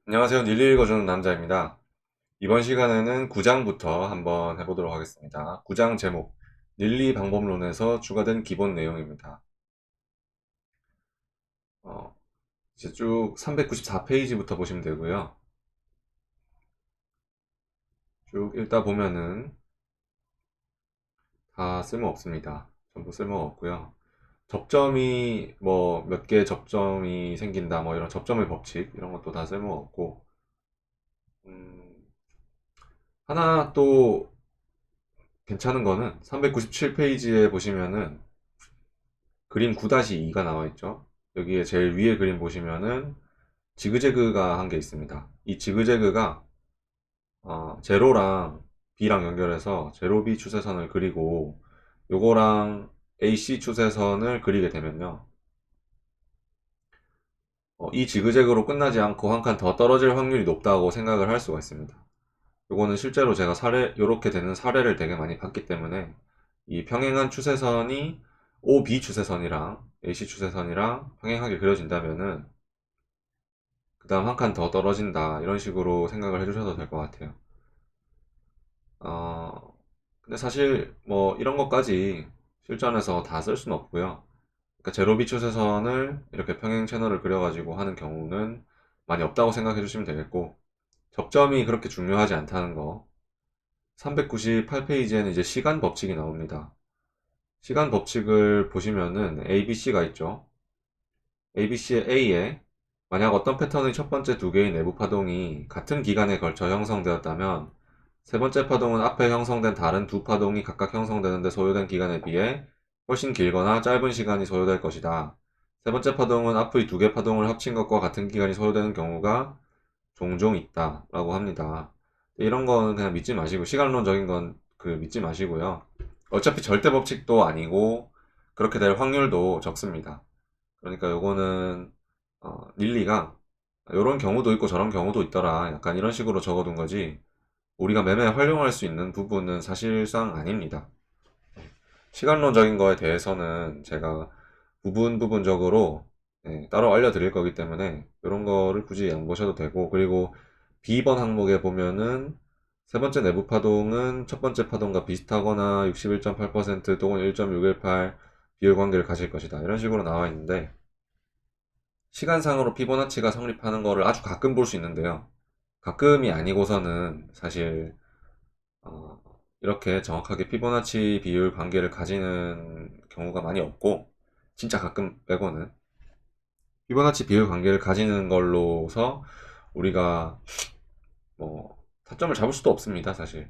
안녕하세요. 릴리 읽어주는 남자입니다. 이번 시간에는 9장부터 한번 해보도록 하겠습니다. 9장 제목, 릴리 방법론에서 추가된 기본 내용입니다. 어, 이제 쭉 394페이지부터 보시면 되고요. 쭉 읽다 보면은 다 쓸모없습니다. 전부 쓸모없고요. 접점이 뭐 몇 개 접점이 생긴다 뭐 이런 접점의 법칙 이런 것도 다 쓸모없고 음, 하나 또 괜찮은 거는 397페이지에 보시면은 그림 9-2가 나와 있죠. 여기에 제일 위에 그림 보시면은 지그재그가 한 게 있습니다. 이 지그재그가 제로랑 B랑 연결해서 제로 B 추세선을 그리고 요거랑 AC 추세선을 그리게 되면요. 이 지그재그로 끝나지 않고 한 칸 더 떨어질 확률이 높다고 생각을 할 수가 있습니다. 요거는 실제로 제가 요렇게 되는 사례를 되게 많이 봤기 때문에 이 평행한 추세선이 OB 추세선이랑 AC 추세선이랑 평행하게 그려진다면은 그 다음 한 칸 더 떨어진다 이런 식으로 생각을 해주셔도 될 것 같아요. 어, 근데 사실 뭐 이런 것까지 실전에서 다 쓸 수는 없고요. 그러니까 제로비 추세선을 이렇게 평행 채널을 그려가지고 하는 경우는 많이 없다고 생각해 주시면 되겠고 접점이 그렇게 중요하지 않다는 거. 398페이지에는 이제 시간 법칙이 나옵니다. 시간 법칙을 보시면은 ABC가 있죠. ABC의 A에 만약 어떤 패턴의 첫 번째 두 개의 내부 파동이 같은 기간에 걸쳐 형성되었다면 세 번째 파동은 앞에 형성된 다른 두 파동이 각각 형성되는데 소요된 기간에 비해 훨씬 길거나 짧은 시간이 소요될 것이다. 세 번째 파동은 앞의 두 개 파동을 합친 것과 같은 기간이 소요되는 경우가 종종 있다 라고 합니다. 이런 거는 그냥 믿지 마시고 시간론적인 건 믿지 마시고요. 어차피 절대 법칙도 아니고 그렇게 될 확률도 적습니다. 그러니까 요거는 릴리가 요런 경우도 있고 저런 경우도 있더라 약간 이런 식으로 적어둔 거지 우리가 매매 활용할 수 있는 부분은 사실상 아닙니다. 시간론적인 거에 대해서는 제가 부분적으로 따로 알려드릴 거기 때문에 이런 거를 굳이 안 보셔도 되고 그리고 B번 항목에 보면은 세 번째 내부 파동은 첫 번째 파동과 비슷하거나 61.8% 또는 1.618 비율 관계를 가질 것이다 이런 식으로 나와 있는데 시간상으로 피보나치가 성립하는 거를 아주 가끔 볼 수 있는데요. 가끔이 아니고서는 사실 어, 이렇게 정확하게 피보나치 비율 관계를 가지는 경우가 많이 없고 진짜 가끔 빼고는 피보나치 비율 관계를 가지는 걸로서 우리가 뭐 타점을 잡을 수도 없습니다 사실.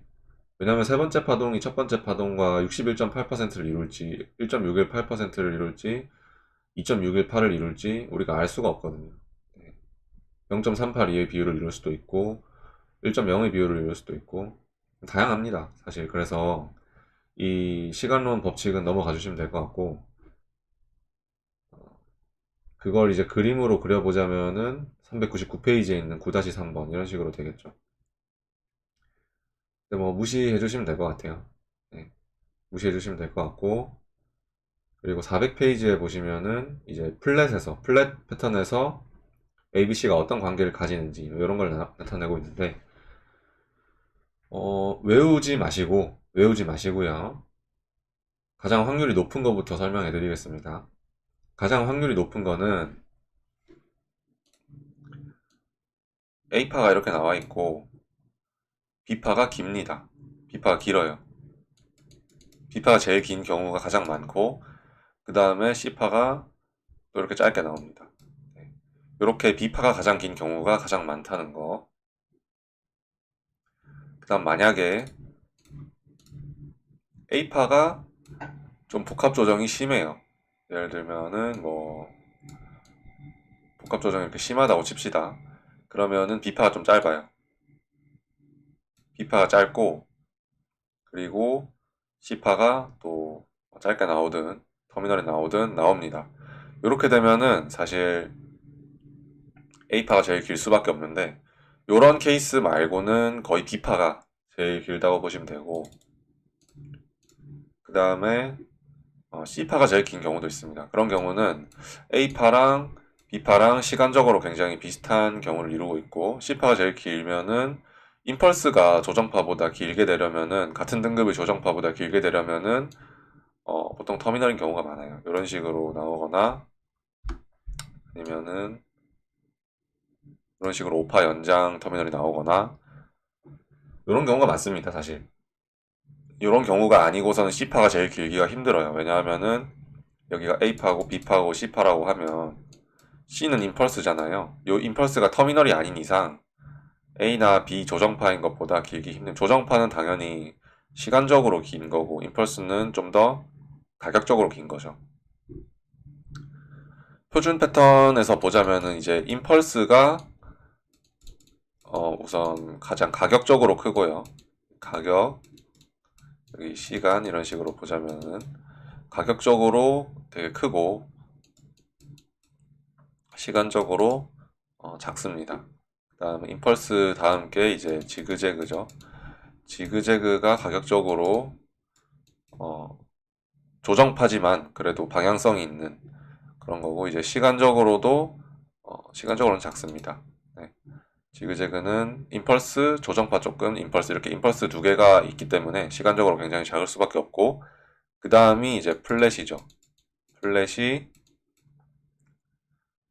왜냐하면 세 번째 파동이 첫 번째 파동과 61.8%를 이룰지 1.618%를 이룰지 2.618을 이룰지 우리가 알 수가 없거든요. 0.382의 비율을 이룰 수도 있고 1.0의 비율을 이룰 수도 있고 다양합니다 사실. 그래서 이 시간론 법칙은 넘어가 주시면 될 것 같고 그걸 이제 그림으로 그려보자면은 399페이지에 있는 9-3번 이런 식으로 되겠죠. 근데 뭐 무시해 주시면 될 것 같아요. 네, 무시해 주시면 될 것 같고 그리고 400페이지에 보시면은 이제 플랫 패턴에서 ABC가 어떤 관계를 가지는지 이런 걸 나타내고 있는데 외우지 마시고요. 가장 확률이 높은 것부터 설명해 드리겠습니다. 가장 확률이 높은 거는 A파가 이렇게 나와 있고 B파가 깁니다. B파가 길어요. B파가 제일 긴 경우가 가장 많고 그 다음에 C파가 또 이렇게 짧게 나옵니다. 이렇게 B파가 가장 긴 경우가 가장 많다는 거. 그 다음 만약에 A파가 좀 복합 조정이 심해요. 예를 들면은 뭐 복합 조정이 이렇게 심하다고 칩시다. 그러면은 B파가 좀 짧아요. B파가 짧고 그리고 C파가 또 짧게 나오든 터미널에 나오든 나옵니다. 이렇게 되면은 사실 A파가 제일 길 수밖에 없는데 이런 케이스 말고는 거의 B파가 제일 길다고 보시면 되고 그 다음에 C파가 제일 긴 경우도 있습니다. 그런 경우는 A파랑 B파랑 시간적으로 굉장히 비슷한 경우를 이루고 있고, C파가 제일 길면은 임펄스가 조정파보다 길게 되려면은, 같은 등급의 조정파보다 길게 되려면은 보통 터미널인 경우가 많아요. 이런 식으로 나오거나 아니면은 이런 식으로 5파 연장 터미널이 나오거나 이런 경우가 많습니다, 사실. 이런 경우가 아니고서는 C파가 제일 길기가 힘들어요. 왜냐하면은 여기가 A파고 B파고 C파라고 하면 C는 임펄스잖아요. 이 임펄스가 터미널이 아닌 이상 A나 B 조정파인 것보다 길기 힘든. 조정파는 당연히 시간적으로 긴 거고 임펄스는 좀 더 가격적으로 긴 거죠. 표준 패턴에서 보자면은 이제 임펄스가 우선 가장 가격적으로 크고요. 가격, 여기 시간 이런 식으로 보자면은 가격적으로 되게 크고 시간적으로 작습니다. 그 다음에 임펄스 다음 게 이제 지그재그죠. 지그재그가 가격적으로 조정파지만 그래도 방향성이 있는 그런 거고 이제 시간적으로는 작습니다. 네. 지그재그는 임펄스, 조정파 조금, 임펄스 이렇게 임펄스 두 개가 있기 때문에 시간적으로 굉장히 작을 수밖에 없고 그 다음이 이제 플랫이죠. 플랫이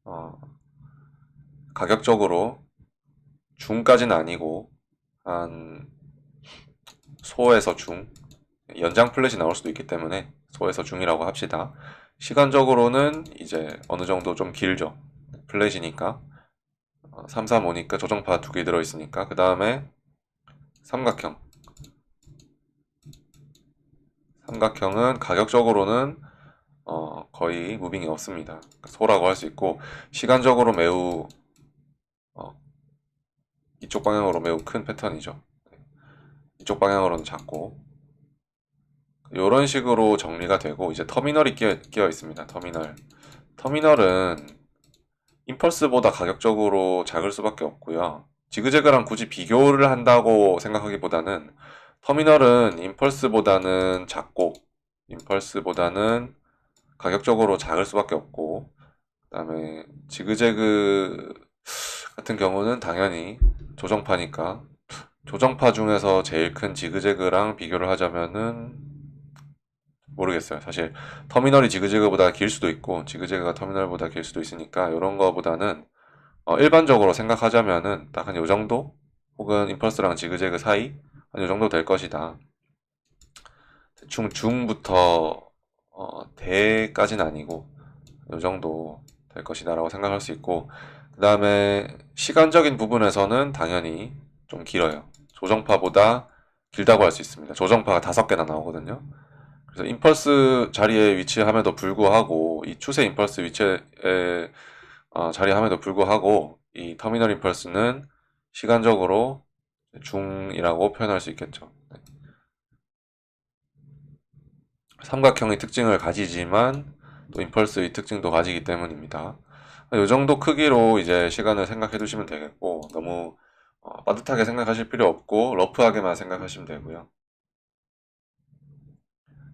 어, 가격적으로 중까지는 아니고 한 소에서 중, 연장 플랫이 나올 수도 있기 때문에 소에서 중이라고 합시다. 시간적으로는 이제 어느 정도 좀 길죠. 플랫이니까 3, 3, 5니까 조정파 두 개 들어있으니까 그 다음에 삼각형. 삼각형은 가격적으로는 거의 무빙이 없습니다. 소라고 할 수 있고 시간적으로 매우 어, 이쪽 방향으로 매우 큰 패턴이죠. 이쪽 방향으로는 작고 이런 식으로 정리가 되고 이제 터미널이 끼어 있습니다. 터미널은 임펄스보다 가격적으로 작을 수밖에 없고요. 지그재그랑 굳이 비교를 한다고 생각하기보다는 터미널은 임펄스보다는 작고 임펄스보다는 가격적으로 작을 수밖에 없고 그다음에 지그재그 같은 경우는 당연히 조정파니까 조정파 중에서 제일 큰 지그재그랑 비교를 하자면은 모르겠어요. 사실 터미널이 지그재그보다 길 수도 있고 지그재그가 터미널보다 길 수도 있으니까 이런 거보다는 일반적으로 생각하자면은 딱 한 요 정도 혹은 임펄스랑 지그재그 사이 한 요 정도 될 것이다. 대충 중부터 대까지는 아니고 요 정도 될 것이다라고 생각할 수 있고 그 다음에 시간적인 부분에서는 당연히 좀 길어요. 조정파보다 길다고 할 수 있습니다. 조정파가 5개나 나오거든요. 그래서 임펄스 자리에 위치함에도 불구하고 이 추세 임펄스 위치에 자리함에도 불구하고 이 터미널 임펄스는 시간적으로 중이라고 표현할 수 있겠죠. 네. 삼각형의 특징을 가지지만 또 임펄스의 특징도 가지기 때문입니다. 이 정도 크기로 이제 시간을 생각해 두시면 되겠고 너무 빠듯하게 생각하실 필요 없고 러프하게만 생각하시면 되고요.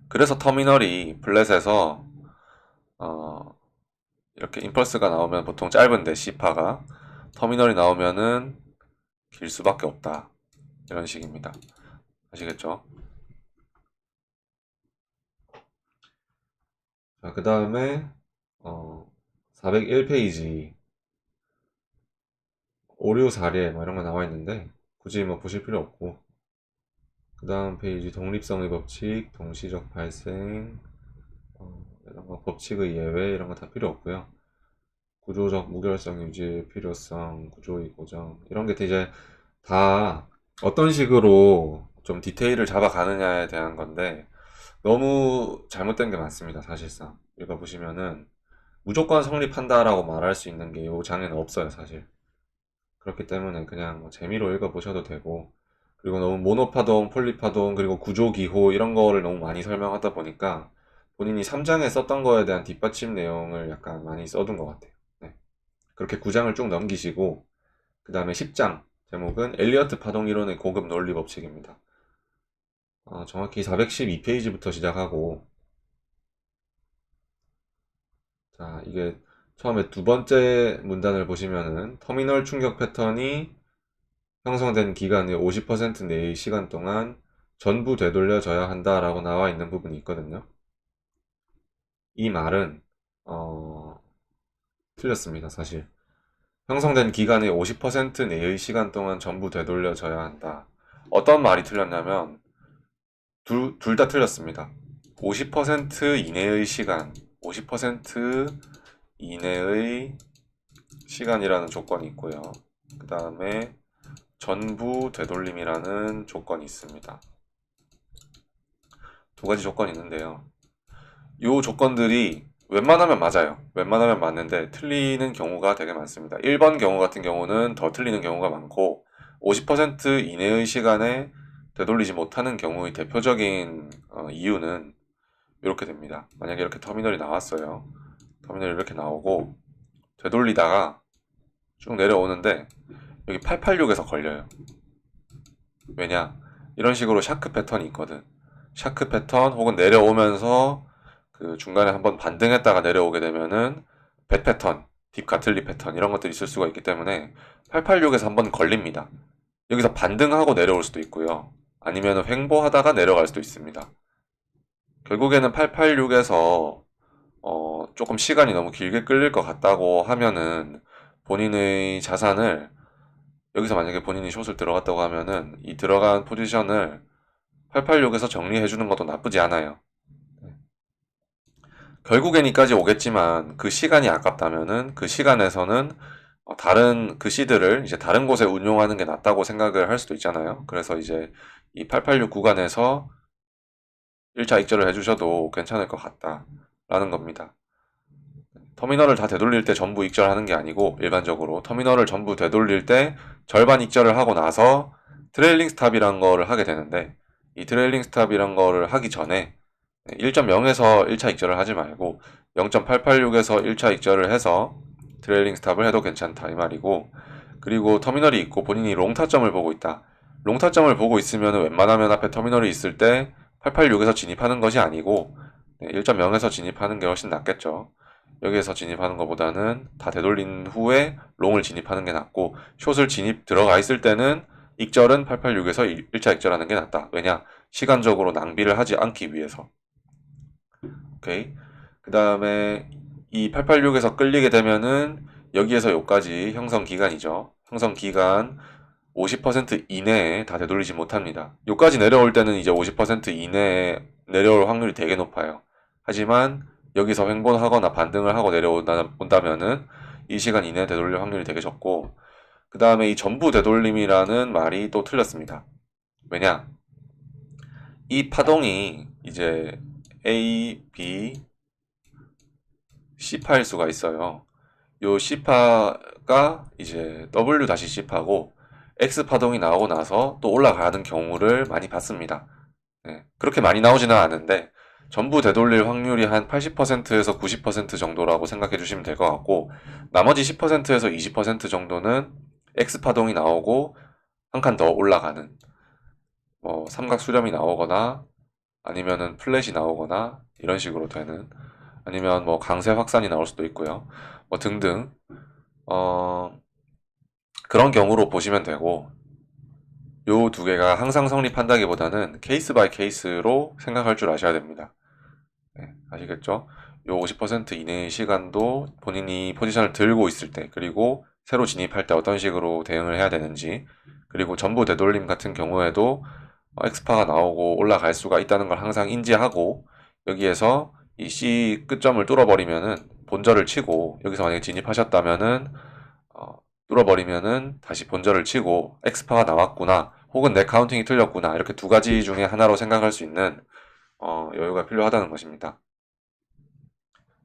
그래서 터미널이 플랫에서 어, 이렇게 임펄스가 나오면 보통 짧은데 C파가 터미널이 나오면은 길 수밖에 없다. 이런 식입니다. 아시겠죠? 자, 그 다음에 401페이지 오류 사례 뭐 이런 거 나와 있는데 굳이 뭐 보실 필요 없고 그 다음 페이지 독립성의 법칙, 동시적 발생 이런 거 법칙의 예외 이런 거 다 필요 없고요. 구조적 무결성 유지의 필요성, 구조의 고정 이런 게 이제 다 어떤 식으로 좀 디테일을 잡아가느냐에 대한 건데 너무 잘못된 게 많습니다. 사실상 읽어보시면은 무조건 성립한다라고 말할 수 있는 게 이 장에는 없어요. 사실 그렇기 때문에 그냥 뭐 재미로 읽어보셔도 되고 그리고 너무 모노파동, 폴리파동 그리고 구조기호 이런 거를 너무 많이 설명하다 보니까 본인이 3장에 썼던 거에 대한 뒷받침 내용을 약간 많이 써둔 것 같아요. 네. 그렇게 9장을 쭉 넘기시고 그 다음에 10장 제목은 엘리어트 파동 이론의 고급 논리 법칙입니다. 정확히 412페이지부터 시작하고 자 이게 처음에 두 번째 문단을 보시면은 터미널 충격 패턴이 형성된 기간의 50% 내의 시간 동안 전부 되돌려져야 한다라고 나와 있는 부분이 있거든요. 이 말은 틀렸습니다, 사실. 형성된 기간의 50% 내의 시간 동안 전부 되돌려져야 한다. 어떤 말이 틀렸냐면 둘 다 틀렸습니다. 50% 이내의 시간, 50% 이내의 시간이라는 조건이 있고요. 그 다음에 전부 되돌림이라는 조건이 있습니다. 두 가지 조건이 있는데요. 이 조건들이 웬만하면 맞아요. 웬만하면 맞는데 틀리는 경우가 되게 많습니다. 1번 경우 같은 경우는 더 틀리는 경우가 많고 50% 이내의 시간에 되돌리지 못하는 경우의 대표적인 이유는 이렇게 됩니다. 만약에 이렇게 터미널이 나왔어요. 터미널이 이렇게 나오고 되돌리다가 쭉 내려오는데 여기 886에서 걸려요. 왜냐? 이런 식으로 샤크 패턴이 있거든. 샤크 패턴 혹은 내려오면서 그 중간에 한번 반등했다가 내려오게 되면은 배 패턴, 딥 가틀리 패턴 이런 것들이 있을 수가 있기 때문에 886에서 한번 걸립니다. 여기서 반등하고 내려올 수도 있고요. 아니면 횡보하다가 내려갈 수도 있습니다. 결국에는 886에서 조금 시간이 너무 길게 끌릴 것 같다고 하면은 본인의 자산을 여기서 만약에 본인이 숏을 들어갔다고 하면은 이 들어간 포지션을 886에서 정리해 주는 것도 나쁘지 않아요. 결국엔 이까지 오겠지만 그 시간이 아깝다면은 그 시간에서는 다른 그 시드를 이제 다른 곳에 운용하는 게 낫다고 생각을 할 수도 있잖아요. 그래서 이제 이 886 구간에서 1차 익절을 해주셔도 괜찮을 것 같다라는 겁니다. 터미널을 다 되돌릴 때 전부 익절하는 게 아니고 일반적으로 터미널을 전부 되돌릴 때 절반 익절을 하고 나서 트레일링 스탑이란 거를 하게 되는데 이 트레일링 스탑이란 거를 하기 전에 1.0에서 1차 익절을 하지 말고 0.886에서 1차 익절을 해서 트레일링 스탑을 해도 괜찮다 이 말이고 그리고 터미널이 있고 본인이 롱타점을 보고 있다. 롱타점을 보고 있으면 웬만하면 앞에 터미널이 있을 때 886에서 진입하는 것이 아니고 1.0에서 진입하는 게 훨씬 낫겠죠. 여기에서 진입하는 것보다는 다 되돌린 후에 롱을 진입하는 게 낫고 숏을 진입 들어가 있을 때는 익절은 886에서 1차 익절하는 게 낫다. 왜냐? 시간적으로 낭비를 하지 않기 위해서. 오케이. 그 다음에 이 886에서 끌리게 되면은 여기에서 여기까지 형성 기간이죠. 형성 기간 50% 이내에 다 되돌리지 못합니다. 여기까지 내려올 때는 이제 50% 이내에 내려올 확률이 되게 높아요. 하지만 여기서 횡보하거나 반등을 하고 내려온다면은 이 시간 이내에 되돌릴 확률이 되게 적고 그 다음에 이 전부 되돌림이라는 말이 또 틀렸습니다. 왜냐? 이 파동이 이제 A, B, C파일 수가 있어요. 요 C파가 이제 W-C파고 X파동이 나오고 나서 또 올라가는 경우를 많이 봤습니다. 네, 그렇게 많이 나오지는 않은데 전부 되돌릴 확률이 한 80%에서 90% 정도라고 생각해 주시면 될 것 같고 나머지 10%에서 20% 정도는 X파동이 나오고 한 칸 더 올라가는 뭐 삼각 수렴이 나오거나 아니면은 플랫이 나오거나 이런 식으로 되는 아니면 뭐 강세 확산이 나올 수도 있고요. 뭐 등등 어, 그런 경우로 보시면 되고 요 두 개가 항상 성립한다기보다는 케이스 바이 케이스로 생각할 줄 아셔야 됩니다. 네, 아시겠죠? 요 50% 이내의 시간도 본인이 포지션을 들고 있을 때 그리고 새로 진입할 때 어떤 식으로 대응을 해야 되는지 그리고 전부 되돌림 같은 경우에도 엑스파가 나오고 올라갈 수가 있다는 걸 항상 인지하고 여기에서 이 C 끝점을 뚫어버리면은 본절을 치고 여기서 만약에 진입하셨다면은 뚫어버리면은 다시 본절을 치고 엑스파가 나왔구나 혹은 내 카운팅이 틀렸구나 이렇게 두 가지 중에 하나로 생각할 수 있는 여유가 필요하다는 것입니다.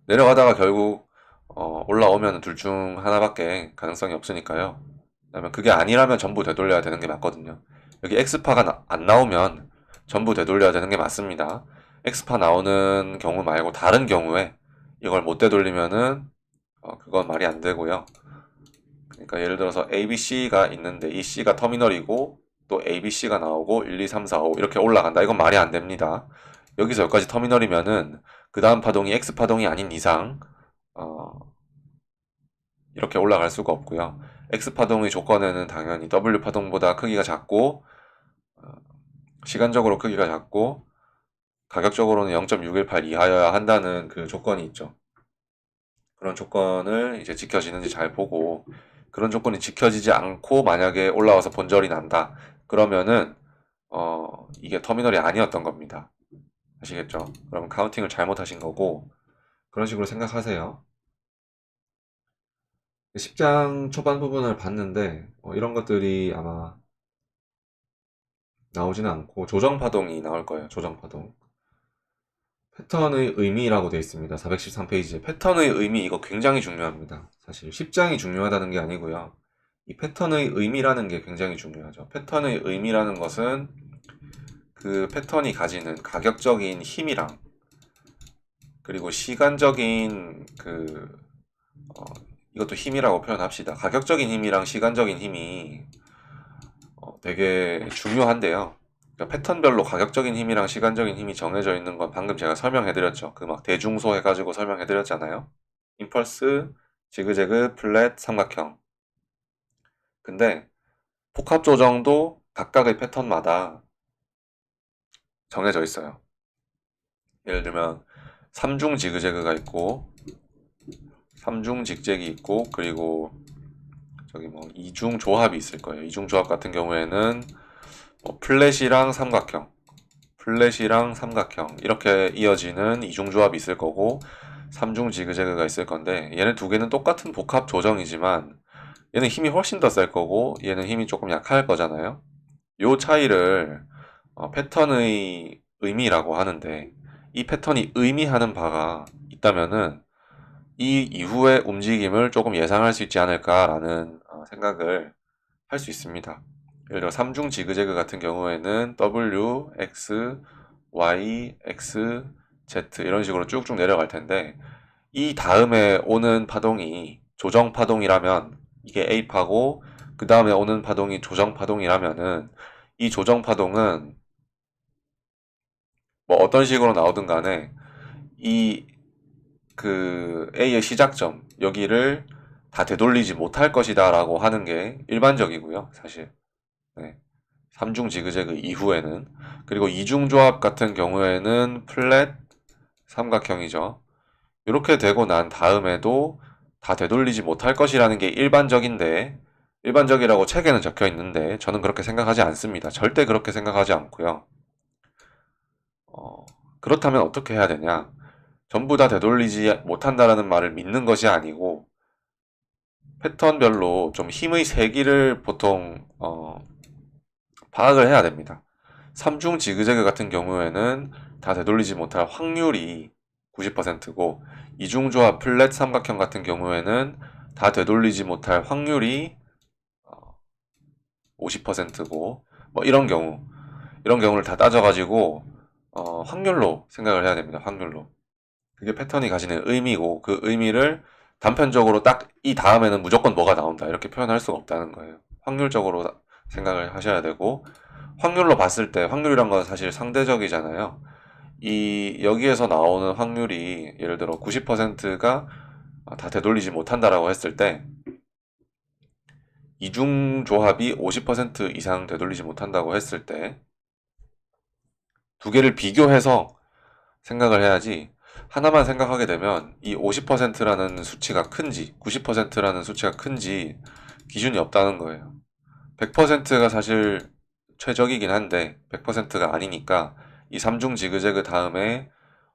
내려가다가 결국 올라오면 둘 중 하나밖에 가능성이 없으니까요. 그다음에 그게 아니라면 전부 되돌려야 되는 게 맞거든요. 여기 X파가 안 나오면 전부 되돌려야 되는 게 맞습니다. X파 나오는 경우 말고 다른 경우에 이걸 못 되돌리면은 그건 말이 안 되고요. 그러니까 예를 들어서 ABC가 있는데 이 C가 터미널이고 또 ABC가 나오고 1, 2, 3, 4, 5 이렇게 올라간다. 이건 말이 안 됩니다. 여기서 여기까지 터미널이면은 그 다음 파동이 X파동이 아닌 이상 어, 이렇게 올라갈 수가 없고요. X파동의 조건에는 당연히 W파동보다 크기가 작고 시간적으로 크기가 작고 가격적으로는 0.618 이하여야 한다는 그 조건이 있죠. 그런 조건을 이제 지켜지는지 잘 보고 그런 조건이 지켜지지 않고 만약에 올라와서 본절이 난다. 그러면은 이게 터미널이 아니었던 겁니다. 아시겠죠? 그러면 카운팅을 잘못하신 거고 그런 식으로 생각하세요. 10장 초반 부분을 봤는데 이런 것들이 아마 나오지는 않고 조정파동이 나올 거예요. 조정파동. 패턴의 의미라고 되어 있습니다. 413페이지에 패턴의 의미 이거 굉장히 중요합니다. 사실 10장이 중요하다는 게 아니고요. 이 패턴의 의미라는 게 굉장히 중요하죠. 패턴의 의미라는 것은 그 패턴이 가지는 가격적인 힘이랑 그리고 시간적인 이것도 힘이라고 표현합시다. 가격적인 힘이랑 시간적인 힘이 되게 중요한데요. 그러니까 패턴별로 가격적인 힘이랑 시간적인 힘이 정해져 있는 건 방금 제가 설명해드렸죠. 그 막 대중소 해가지고 설명해드렸잖아요. 임펄스, 지그재그, 플랫, 삼각형. 근데 복합 조정도 각각의 패턴마다 정해져 있어요. 예를 들면 3중 지그재그가 있고 3중 직잭이 있고 그리고 저기 뭐 2중 조합이 있을 거예요. 2중 조합 같은 경우에는 뭐 플랫이랑 삼각형 이렇게 이어지는 이중 조합이 있을 거고 3중 지그재그가 있을 건데 얘네 두 개는 똑같은 복합 조정이지만 얘는 힘이 훨씬 더 셀 거고 얘는 힘이 조금 약할 거잖아요. 요 차이를 패턴의 의미라고 하는데 이 패턴이 의미하는 바가 있다면은 이 이후의 움직임을 조금 예상할 수 있지 않을까라는 생각을 할 수 있습니다. 예를 들어 3중 지그재그 같은 경우에는 W, X, Y, X, Z 이런 식으로 쭉쭉 내려갈 텐데 이 다음에 오는 파동이 조정 파동이라면 이게 A파고 그 다음에 오는 파동이 조정 파동이라면은 이 조정 파동은 뭐 어떤 식으로 나오든 간에 이 A의 시작점 여기를 다 되돌리지 못할 것이다 라고 하는 게 일반적이고요 사실. 네. 3중 지그재그 이후에는 그리고 2중 조합 같은 경우에는 플랫 삼각형이죠. 이렇게 되고 난 다음에도 다 되돌리지 못할 것이라는 게 일반적인데 일반적이라고 책에는 적혀 있는데 저는 그렇게 생각하지 않습니다. 절대 그렇게 생각하지 않고요. 그렇다면 어떻게 해야 되냐? 전부 다 되돌리지 못한다라는 말을 믿는 것이 아니고 패턴별로 좀 힘의 세기를 보통 파악을 해야 됩니다. 3중 지그재그 같은 경우에는 다 되돌리지 못할 확률이 90%고 2중 조합 플랫 삼각형 같은 경우에는 다 되돌리지 못할 확률이 50%고 뭐 이런 경우를 다 따져가지고 확률로 생각을 해야 됩니다. 확률로. 그게 패턴이 가지는 의미고 그 의미를 단편적으로 딱 이 다음에는 무조건 뭐가 나온다 이렇게 표현할 수가 없다는 거예요. 확률적으로 생각을 하셔야 되고 확률로 봤을 때 확률이란 건 사실 상대적이잖아요. 이 여기에서 나오는 확률이 예를 들어 90%가 다 되돌리지 못한다라고 했을 때 이중 조합이 50% 이상 되돌리지 못한다고 했을 때 두 개를 비교해서 생각을 해야지 하나만 생각하게 되면 이 50%라는 수치가 큰지 90%라는 수치가 큰지 기준이 없다는 거예요. 100%가 사실 최적이긴 한데 100%가 아니니까 이 3중 지그재그 다음에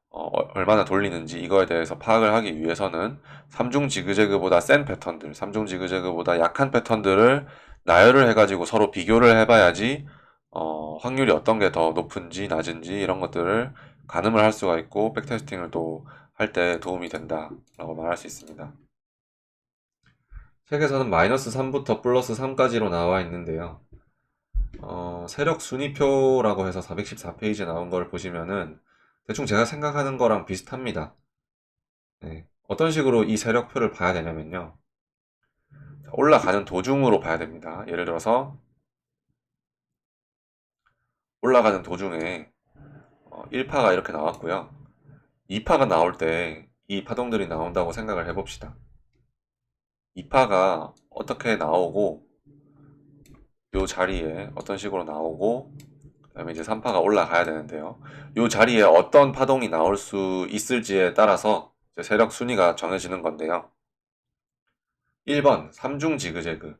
얼마나 돌리는지 이거에 대해서 파악을 하기 위해서는 3중 지그재그보다 센 패턴들, 3중 지그재그보다 약한 패턴들을 나열을 해가지고 서로 비교를 해봐야지 확률이 어떤 게 더 높은지 낮은지 이런 것들을 가늠을 할 수가 있고 백테스팅을 또 할 때 도움이 된다라고 말할 수 있습니다. 책에서는 마이너스 3부터 플러스 3까지로 나와 있는데요. 세력 순위표라고 해서 414페이지에 나온 걸 보시면은 대충 제가 생각하는 거랑 비슷합니다. 네. 어떤 식으로 이 세력표를 봐야 되냐면요. 올라가는 도중으로 봐야 됩니다. 예를 들어서 올라가는 도중에 1파가 이렇게 나왔고요. 2파가 나올 때 이 파동들이 나온다고 생각을 해봅시다. 2파가 어떻게 나오고 요 자리에 어떤 식으로 나오고 그다음에 이제 3파가 올라가야 되는데요. 요 자리에 어떤 파동이 나올 수 있을지에 따라서 이제 세력 순위가 정해지는 건데요. 1번 3중 지그재그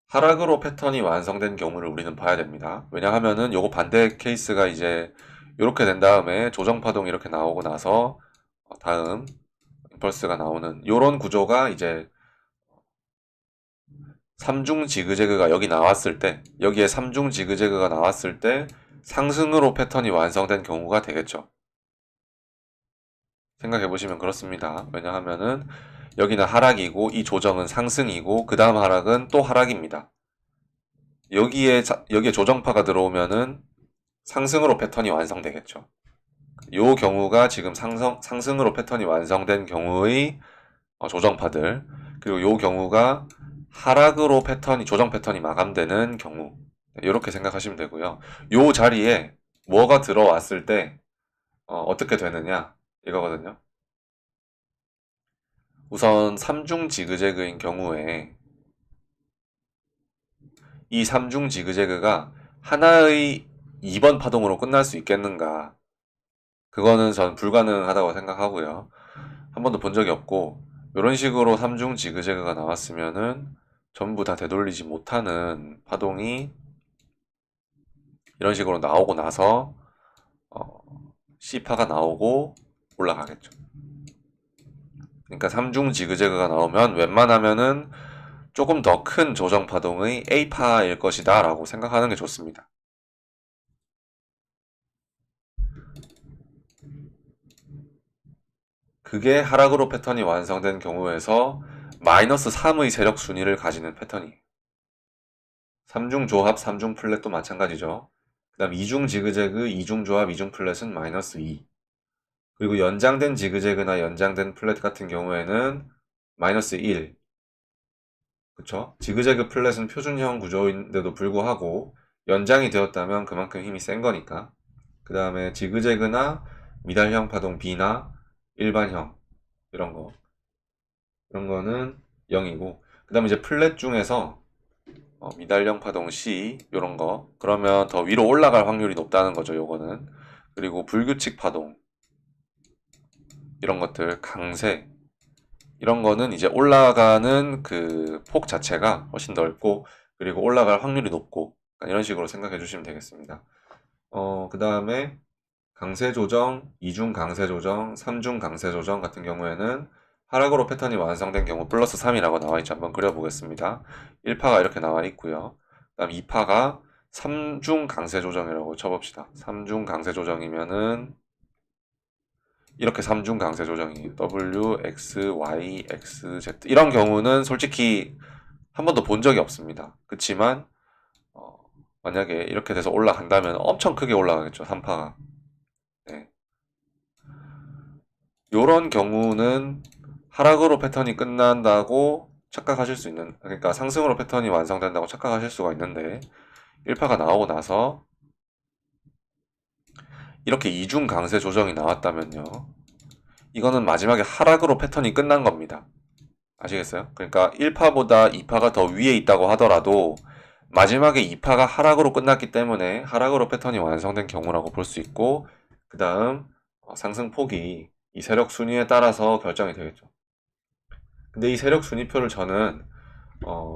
하락으로 패턴이 완성된 경우를 우리는 봐야 됩니다. 왜냐하면은 요거 반대 케이스가 이제 이렇게 된 다음에 조정파동이 이렇게 나오고 나서 다음 임펄스가 나오는 요런 구조가 이제 3중 지그재그가 여기 나왔을 때 여기에 3중 지그재그가 나왔을 때 상승으로 패턴이 완성된 경우가 되겠죠. 생각해 보시면 그렇습니다. 왜냐하면은 여기는 하락이고 이 조정은 상승이고 그 다음 하락은 또 하락입니다. 여기에 조정파가 들어오면은 상승으로 패턴이 완성되겠죠. 요 경우가 지금 상승으로 패턴이 완성된 경우의 조정파들, 그리고 요 경우가 하락으로 조정 패턴이 마감되는 경우, 이렇게 생각하시면 되고요. 요 자리에 뭐가 들어왔을 때 어떻게 되느냐 이거거든요. 우선 3중 지그재그인 경우에 이 3중 지그재그가 하나의 2번 파동으로 끝날 수 있겠는가? 그거는 전 불가능하다고 생각하고요. 한 번도 본 적이 없고 이런 식으로 3중 지그재그가 나왔으면은 전부 다 되돌리지 못하는 파동이 이런 식으로 나오고 나서 어, C파가 나오고 올라가겠죠. 그러니까 3중 지그재그가 나오면 웬만하면은 조금 더 큰 조정 파동의 A파일 것이다 라고 생각하는 게 좋습니다. 그게 하락으로 패턴이 완성된 경우에서 마이너스 3의 세력 순위를 가지는 패턴이에요. 3중 조합, 3중 플랫도 마찬가지죠. 그 다음 2중 지그재그, 2중 조합, 2중 플랫은 마이너스 2. 그리고 연장된 지그재그나 연장된 플랫 같은 경우에는 마이너스 1. 그쵸? 지그재그 플랫은 표준형 구조인데도 불구하고 연장이 되었다면 그만큼 힘이 센 거니까. 그 다음에 지그재그나 미달형 파동 B나 일반형 이런 거. 이런 거는 0이고. 그 다음에 이제 플랫 중에서 미달형 파동 C 이런 거 그러면 더 위로 올라갈 확률이 높다는 거죠. 요거는. 그리고 불규칙 파동 이런 것들 강세 이런 거는 이제 올라가는 그 폭 자체가 훨씬 넓고 그리고 올라갈 확률이 높고 이런 식으로 생각해 주시면 되겠습니다. 그 다음에 강세 조정, 2중 강세 조정, 3중 강세 조정 같은 경우에는 하락으로 패턴이 완성된 경우 플러스 3이라고 나와 있죠. 한번 그려보겠습니다. 1파가 이렇게 나와 있고요. 그 다음 2파가 3중 강세 조정이라고 쳐봅시다. 3중 강세 조정이면은 이렇게 3중 강세 조정이 W, X, Y, X, Z 이런 경우는 솔직히 한 번도 본 적이 없습니다. 그치만 만약에 이렇게 돼서 올라간다면 엄청 크게 올라가겠죠. 3파가. 네. 요런 경우는 하락으로 패턴이 끝난다고 착각하실 수 있는, 그러니까 상승으로 패턴이 완성된다고 착각하실 수가 있는데 1파가 나오고 나서 이렇게 이중 강세 조정이 나왔다면요. 이거는 마지막에 하락으로 패턴이 끝난 겁니다. 아시겠어요? 그러니까 1파보다 2파가 더 위에 있다고 하더라도 마지막에 2파가 하락으로 끝났기 때문에 하락으로 패턴이 완성된 경우라고 볼 수 있고 그 다음 상승폭이 이 세력 순위에 따라서 결정이 되겠죠. 근데 이 세력 순위표를 저는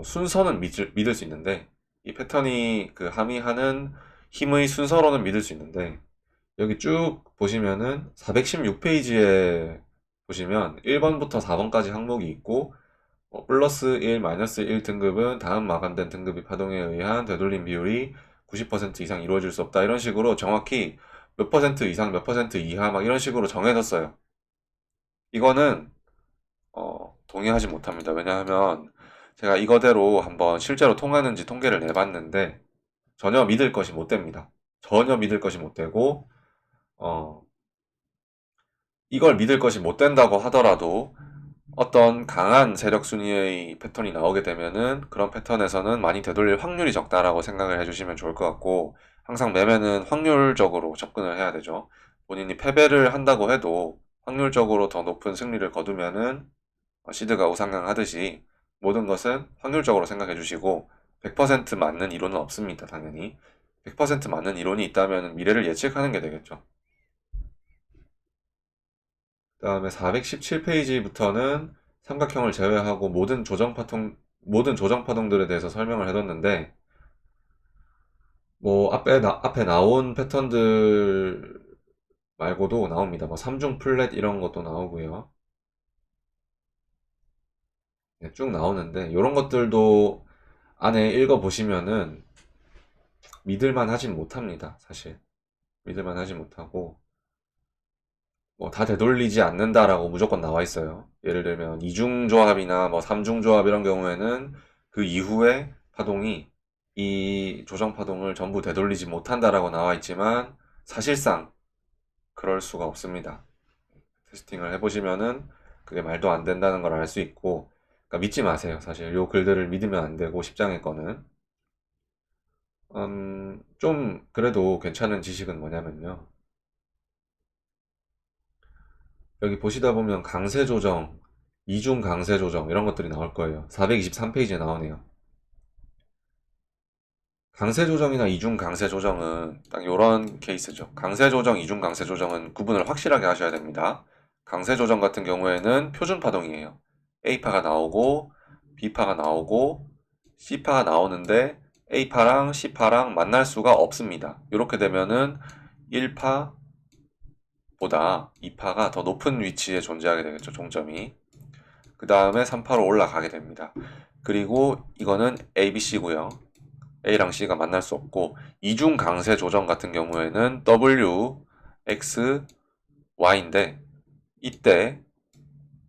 순서는 믿을 수 있는데 이 패턴이 그 함의하는 힘의 순서로는 믿을 수 있는데 여기 쭉 보시면은 416페이지에 보시면 1번부터 4번까지 항목이 있고 플러스 1, 마이너스 1 등급은 다음 마감된 등급의 파동에 의한 되돌림 비율이 90% 이상 이루어질 수 없다. 이런 식으로 정확히 몇 퍼센트 이상, 몇 퍼센트 이하 막 이런 식으로 정해졌어요. 이거는 동의하지 못합니다. 왜냐하면 제가 이거대로 한번 실제로 통하는지 통계를 내봤는데 전혀 믿을 것이 못 됩니다. 전혀 믿을 것이 못 되고 어, 이걸 믿을 것이 못 된다고 하더라도 어떤 강한 세력 순위의 패턴이 나오게 되면은 그런 패턴에서는 많이 되돌릴 확률이 적다라고 생각을 해주시면 좋을 것 같고 항상 매매는 확률적으로 접근을 해야 되죠. 본인이 패배를 한다고 해도 확률적으로 더 높은 승리를 거두면은 시드가 우상향하듯이 모든 것은 확률적으로 생각해 주시고 100% 맞는 이론은 없습니다. 당연히 100% 맞는 이론이 있다면 미래를 예측하는 게 되겠죠. 그 다음에 417페이지부터는 삼각형을 제외하고 모든 조정 파동들에 대해서 설명을 해뒀는데, 뭐 앞에 나온 패턴들 말고도 나옵니다. 뭐 3중 플랫 이런 것도 나오고요. 네, 쭉 나오는데 이런 것들도 안에 읽어보시면은 믿을만 하진 못합니다. 사실 믿을만 하진 못하고, 뭐 다 되돌리지 않는다라고 무조건 나와 있어요. 예를 들면 이중 조합이나 뭐 삼중 조합 이런 경우에는 그 이후에 파동이 이 조정 파동을 전부 되돌리지 못한다라고 나와 있지만 사실상 그럴 수가 없습니다. 테스팅을 해보시면은 그게 말도 안 된다는 걸 알 수 있고, 그러니까 믿지 마세요. 사실 요 글들을 믿으면 안 되고 10장의 거는 좀 그래도 괜찮은 지식은 뭐냐면요. 여기 보시다 보면 강세 조정, 이중 강세 조정 이런 것들이 나올 거예요. 423페이지에 나오네요. 강세 조정이나 이중 강세 조정은 딱 이런 케이스죠. 강세 조정, 이중 강세 조정은 구분을 확실하게 하셔야 됩니다. 강세 조정 같은 경우에는 표준 파동이에요. A파가 나오고 B파가 나오고 C파가 나오는데 A파랑 C파랑 만날 수가 없습니다. 이렇게 되면은 1파보다 2파가 더 높은 위치에 존재하게 되겠죠. 종점이. 그 다음에 3파로 올라가게 됩니다. 그리고 이거는 ABC고요. A랑 C가 만날 수 없고, 이중 강세 조정 같은 경우에는 W, X, Y인데 이때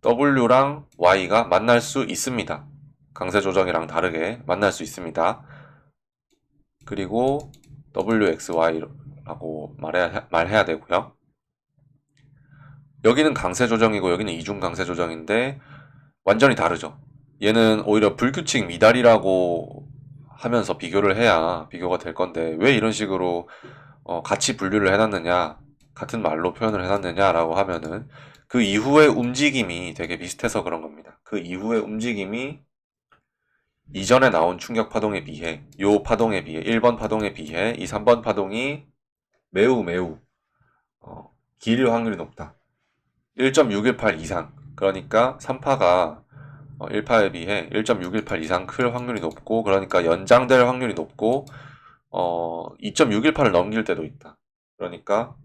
W랑 Y가 만날 수 있습니다. 강세 조정이랑 다르게 만날 수 있습니다. 그리고 WXY라고 말해야 되고요. 여기는 강세 조정이고 여기는 이중 강세 조정인데 완전히 다르죠. 얘는 오히려 불규칙 미달이라고 하면서 비교를 해야 비교가 될 건데 왜 이런 식으로 같이 분류를 해놨느냐, 같은 말로 표현을 해놨느냐라고 하면은 그 이후의 움직임이 되게 비슷해서 그런 겁니다. 그 이후의 움직임이 이전에 나온 충격 파동에 비해, 요 파동에 비해, 1번 파동에 비해 이 3번 파동이 매우 길 확률이 높다. 1.618 이상. 그러니까 3파가 1파에 비해 1.618 이상 클 확률이 높고, 그러니까 연장될 확률이 높고, 2.618을 넘길 때도 있다. 그러니까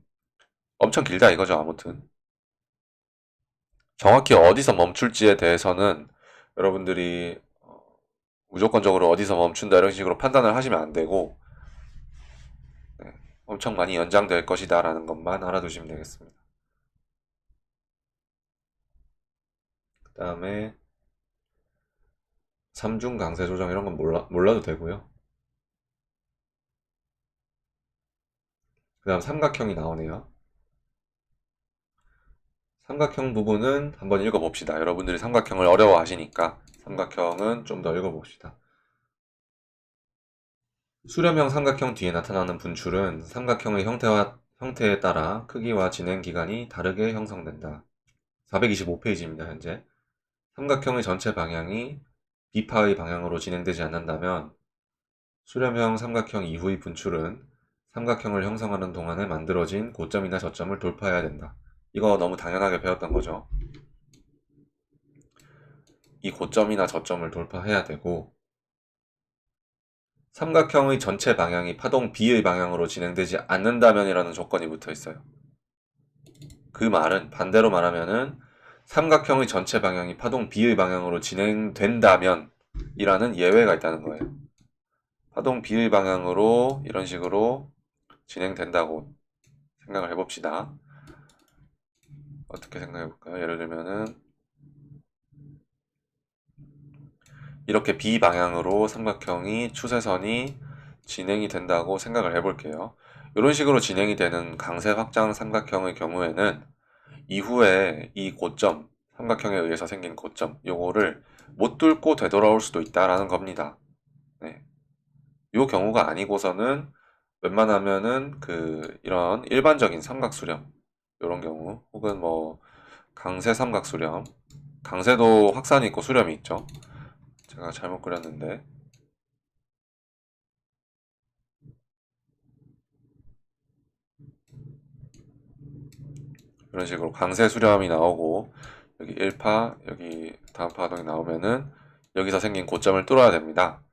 엄청 길다 이거죠, 아무튼. 정확히 어디서 멈출지에 대해서는 여러분들이 무조건적으로 어디서 멈춘다 이런 식으로 판단을 하시면 안 되고, 네, 엄청 많이 연장될 것이다 라는 것만 알아두시면 되겠습니다. 그 다음에 3중 강세 조정 이런 건 몰라도 되고요. 그 다음 삼각형이 나오네요. 삼각형 부분은 한번 읽어봅시다. 여러분들이 삼각형을 어려워하시니까 삼각형은 좀 더 읽어봅시다. 수렴형 삼각형 뒤에 나타나는 분출은 삼각형의 형태에 따라 크기와 진행 기간이 다르게 형성된다. 425페이지입니다, 현재. 삼각형의 전체 방향이 B파의 방향으로 진행되지 않는다면 수렴형 삼각형 이후의 분출은 삼각형을 형성하는 동안에 만들어진 고점이나 저점을 돌파해야 된다. 이거 너무 당연하게 배웠던 거죠. 이 고점이나 저점을 돌파해야 되고, 삼각형의 전체 방향이 파동 B의 방향으로 진행되지 않는다면이라는 조건이 붙어 있어요. 그 말은 반대로 말하면은 삼각형의 전체 방향이 파동 B의 방향으로 진행된다면 이라는 예외가 있다는 거예요. 파동 B의 방향으로 이런 식으로 진행된다고 생각을 해봅시다. 어떻게 생각해볼까요? 예를 들면은 이렇게 B 방향으로 삼각형이 추세선이 진행이 된다고 생각을 해볼게요. 이런 식으로 진행이 되는 강세 확장 삼각형의 경우에는 이후에 이 고점, 삼각형에 의해서 생긴 고점, 요거를 못 뚫고 되돌아올 수도 있다라는 겁니다. 네. 요 경우가 아니고서는 웬만하면은 이런 일반적인 삼각수렴, 요런 경우, 혹은 뭐 강세 삼각수렴, 강세도 확산이 있고 수렴이 있죠. 제가 잘못 그렸는데 이런 식으로 강세 수렴이 나오고 여기 1파 여기 다음 파동이 나오면은 여기서 생긴 고점을 뚫어야 됩니다.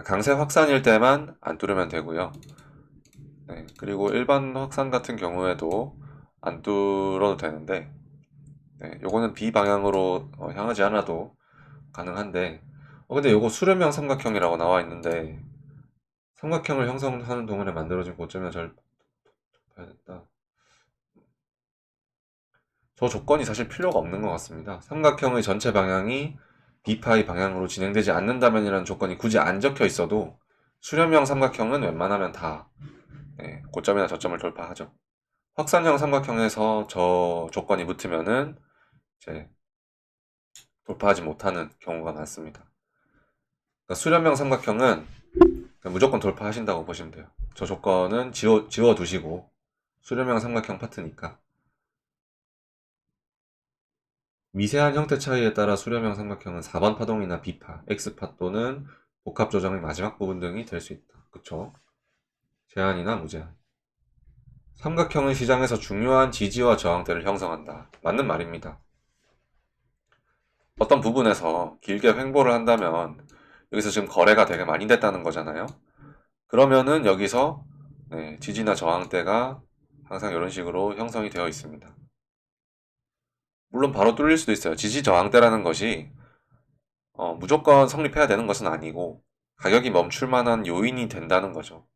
강세 확산일 때만 안 뚫으면 되고요. 네, 그리고 일반 확산 같은 경우에도 안 뚫어도 되는데 네, 요거는 B 방향으로 향하지 않아도 가능한데 근데 요거 수렴형 삼각형이라고 나와 있는데 삼각형을 형성하는 동안에 만들어진 고점이나 절 봐야겠다. 저 조건이 사실 필요가 없는 것 같습니다. 삼각형의 전체 방향이 B파이 방향으로 진행되지 않는다면이라는 조건이 굳이 안 적혀 있어도 수렴형 삼각형은 웬만하면 다 고점이나 저점을 돌파하죠. 확산형 삼각형에서 저 조건이 붙으면은 이제 돌파하지 못하는 경우가 많습니다. 그러니까 수렴형 삼각형은 무조건 돌파하신다고 보시면 돼요. 저 조건은 지워 두시고 수렴형 삼각형 파트니까 미세한 형태 차이에 따라 수렴형 삼각형은 4번 파동이나 B파, X파 또는 복합 조정의 마지막 부분 등이 될 수 있다. 그쵸? 제한이나 무제한. 삼각형은 시장에서 중요한 지지와 저항대를 형성한다. 맞는 말입니다. 어떤 부분에서 길게 횡보를 한다면 여기서 지금 거래가 되게 많이 됐다는 거잖아요. 그러면은 여기서 지지나 저항대가 항상 이런 식으로 형성이 되어 있습니다. 물론 바로 뚫릴 수도 있어요. 지지 저항대라는 것이 무조건 성립해야 되는 것은 아니고 가격이 멈출 만한 요인이 된다는 거죠.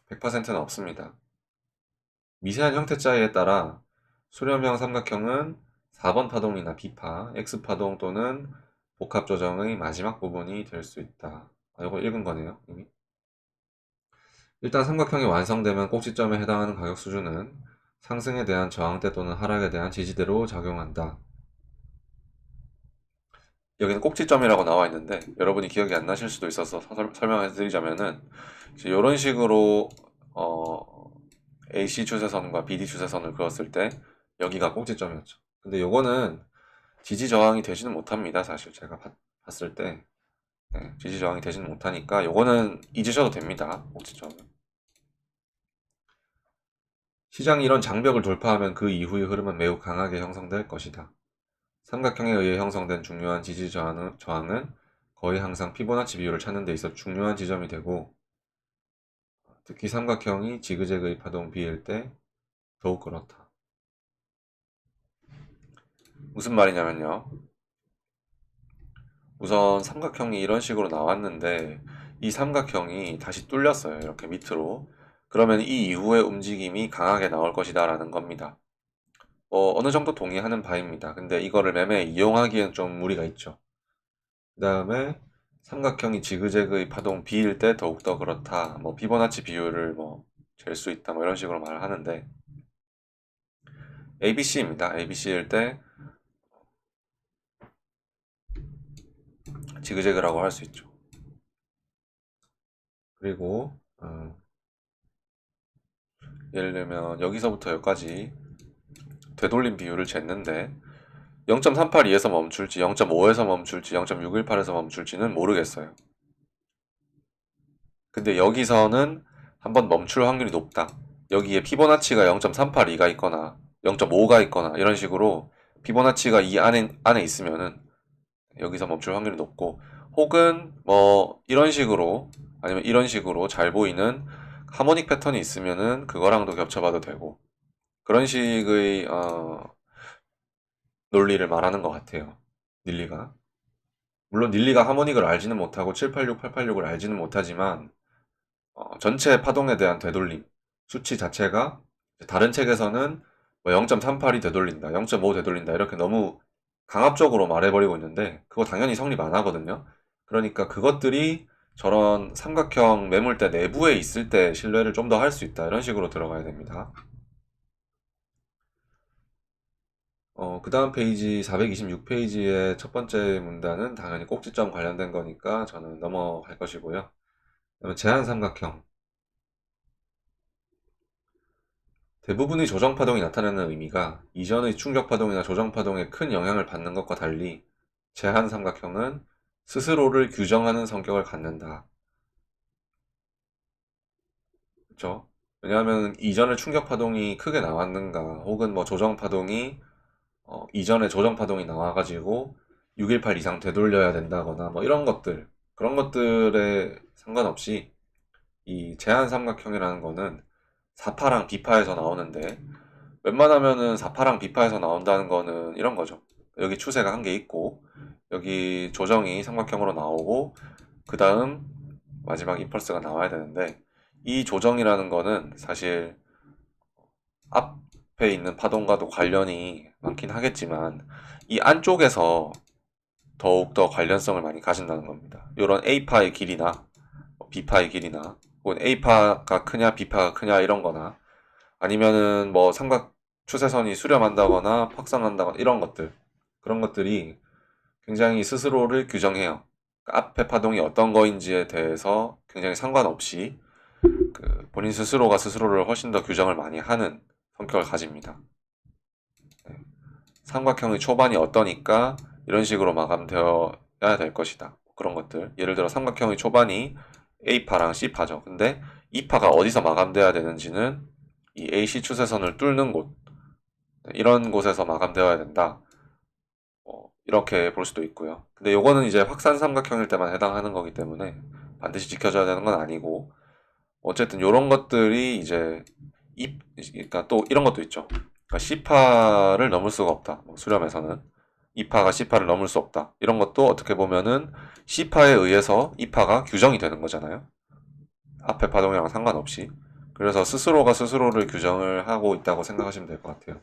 100%는 없습니다. 미세한 형태 차이에 따라 수렴형 삼각형은 4번 파동이나 B파, X파동 또는 복합 조정의 마지막 부분이 될 수 있다. 이거 읽은 거네요, 이미. 일단 삼각형이 완성되면 꼭지점에 해당하는 가격 수준은 상승에 대한 저항대 또는 하락에 대한 지지대로 작용한다. 여기는 꼭지점이라고 나와 있는데 여러분이 기억이 안 나실 수도 있어서 설명해 드리자면은 이런 식으로 AC 추세선과 BD 추세선을 그었을 때 여기가 꼭지점이었죠. 근데 요거는 지지 저항이 되지는 못합니다. 사실 제가 봤을 때 지지 저항이 되지는 못하니까 요거는 잊으셔도 됩니다. 꼭지점은. 시장이 이런 장벽을 돌파하면 그 이후의 흐름은 매우 강하게 형성될 것이다. 삼각형에 의해 형성된 중요한 지지 저항은 거의 항상 피보나치 비율을 찾는 데 있어 중요한 지점이 되고 특히 삼각형이 지그재그의 파동 B일 때 더욱 그렇다. 무슨 말이냐면요. 우선 삼각형이 이런 식으로 나왔는데 이 삼각형이 다시 뚫렸어요. 이렇게 밑으로. 그러면 이 이후의 움직임이 강하게 나올 것이다 라는 겁니다. 어느 정도 동의하는 바입니다. 근데 이거를 매매에 이용하기엔 좀 무리가 있죠. 그 다음에 삼각형이 지그재그의 파동 B일 때 더욱더 그렇다. 뭐 피보나치 비율을 뭐 잴 수 있다. 뭐 이런 식으로 말을 하는데 ABC입니다. ABC일 때 지그재그라고 할 수 있죠. 그리고 예를 들면 여기서부터 여기까지 되돌림 비율을 쟀는데 0.382에서 멈출지 0.5에서 멈출지 0.618에서 멈출지는 모르겠어요. 근데 여기서는 한번 멈출 확률이 높다. 여기에 피보나치가 0.382가 있거나 0.5가 있거나 이런 식으로 피보나치가 이 안에 있으면은 여기서 멈출 확률이 높고 혹은 뭐 이런 식으로 아니면 이런 식으로 잘 보이는 하모닉 패턴이 있으면은 그거랑도 겹쳐봐도 되고 그런 식의 논리를 말하는 것 같아요. 닐리가. 물론 닐리가 하모닉을 알지는 못하고 786, 886을 알지는 못하지만 전체 파동에 대한 되돌림 수치 자체가 다른 책에서는 뭐 0.38이 되돌린다, 0.5 되돌린다 이렇게 너무 강압적으로 말해버리고 있는데 그거 당연히 성립 안 하거든요. 그러니까 그것들이 저런 삼각형 매물대 내부에 있을 때 신뢰를 좀 더 할 수 있다 이런 식으로 들어가야 됩니다. 그 다음 페이지 426페이지의 첫 번째 문단은 당연히 꼭지점 관련된 거니까 저는 넘어갈 것이고요. 그다음에 제한 삼각형. 대부분의 조정파동이 나타내는 의미가 이전의 충격파동이나 조정파동에 큰 영향을 받는 것과 달리 제한 삼각형은 스스로를 규정하는 성격을 갖는다. 그렇죠? 왜냐하면 이전에 충격 파동이 크게 나왔는가, 혹은 뭐 조정 파동이 이전에 조정 파동이 나와가지고 618 이상 되돌려야 된다거나 뭐 이런 것들, 그런 것들에 상관없이 이 제한 삼각형이라는 거는 4파랑 비파에서 나오는데, 웬만하면은 4파랑 비파에서 나온다는 거는 이런 거죠. 여기 추세가 한 개 있고, 여기 조정이 삼각형으로 나오고, 그 다음 마지막 임펄스가 나와야 되는데, 이 조정이라는 거는 사실 앞에 있는 파동과도 관련이 많긴 하겠지만, 이 안쪽에서 더욱더 관련성을 많이 가진다는 겁니다. 이런 A파의 길이나 B파의 길이나, 혹은 A파가 크냐 B파가 크냐 이런 거나, 아니면은 뭐 삼각 추세선이 수렴한다거나 확산한다거나 이런 것들, 그런 것들이 굉장히 스스로를 규정해요. 그러니까 앞에 파동이 어떤 거인지에 대해서 굉장히 상관없이 그 본인 스스로가 스스로를 훨씬 더 규정을 많이 하는 성격을 가집니다. 네. 삼각형의 초반이 어떠니까 이런 식으로 마감되어야 될 것이다. 그런 것들. 예를 들어 삼각형의 초반이 A파랑 C파죠. 근데 E파가 어디서 마감돼야 되는지는 이 AC 추세선을 뚫는 곳, 이런 곳에서 마감되어야 된다. 이렇게 볼 수도 있고요. 근데 요거는 이제 확산 삼각형일 때만 해당하는 거기 때문에 반드시 지켜줘야 되는 건 아니고, 어쨌든 요런 것들이 이제 그러니까 또 이런 것도 있죠. 그러니까 C파를 넘을 수가 없다. 뭐 수렴에서는 E파가 C파를 넘을 수 없다. 이런 것도 어떻게 보면은 C파에 의해서 E파가 규정이 되는 거잖아요. 앞에 파동이랑 상관없이. 그래서 스스로가 스스로를 규정을 하고 있다고 생각하시면 될 것 같아요.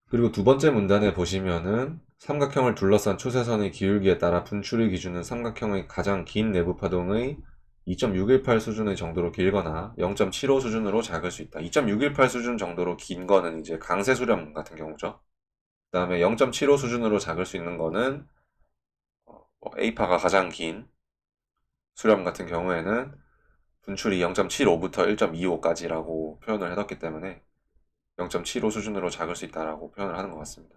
그리고 두 번째 문단에 보시면은 삼각형을 둘러싼 추세선의 기울기에 따라 분출의 기준은 삼각형의 가장 긴 내부 파동의 2.618 수준의 정도로 길거나 0.75 수준으로 작을 수 있다. 2.618 수준 정도로 긴 거는 이제 강세 수렴 같은 경우죠. 그 다음에 0.75 수준으로 작을 수 있는 거는 A파가 가장 긴 수렴 같은 경우에는 분출이 0.75부터 1.25까지라고 표현을 해뒀기 때문에 0.75 수준으로 작을 수 있다라고 표현을 하는 것 같습니다.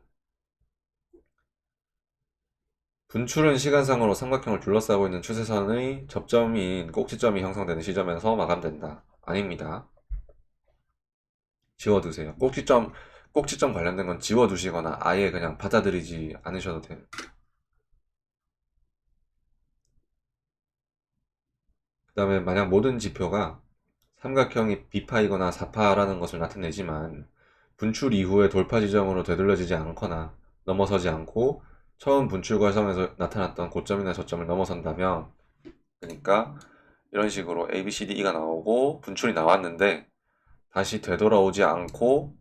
분출은 시간상으로 삼각형을 둘러싸고 있는 추세선의 접점인 꼭지점이 형성되는 시점에서 마감된다. 아닙니다. 지워두세요. 꼭지점 관련된 건 지워두시거나 아예 그냥 받아들이지 않으셔도 돼요. 그 다음에 만약 모든 지표가 삼각형이 B파이거나 4파라는 것을 나타내지만 분출 이후에 돌파 지점으로 되돌려지지 않거나 넘어서지 않고 처음 분출 과정에서 나타났던 고점이나 저점을 넘어선다면, 그러니까 이런 식으로 A, B, C, D, E가 나오고 분출이 나왔는데 다시 되돌아오지 않고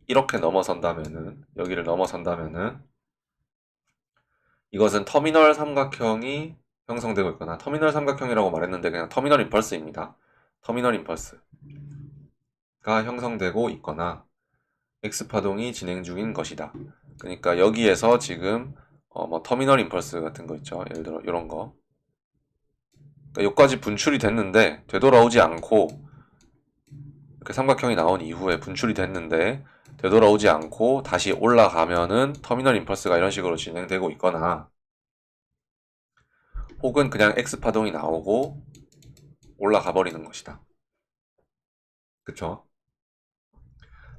이렇게 넘어선다면은, 여기를 넘어선다면은 이것은 터미널 삼각형이 형성되고 있거나, 터미널 삼각형이라고 말했는데 그냥 터미널 임펄스입니다. 터미널 임펄스가 형성되고 있거나 X파동이 진행 중인 것이다. 그러니까 여기에서 지금 뭐 터미널 임펄스 같은 거 있죠. 예를 들어 이런 거. 그러니까 여기까지 분출이 됐는데 되돌아오지 않고, 이렇게 삼각형이 나온 이후에 분출이 됐는데 되돌아오지 않고 다시 올라가면은 터미널 임펄스가 이런 식으로 진행되고 있거나, 혹은 그냥 X파동이 나오고 올라가 버리는 것이다. 그쵸?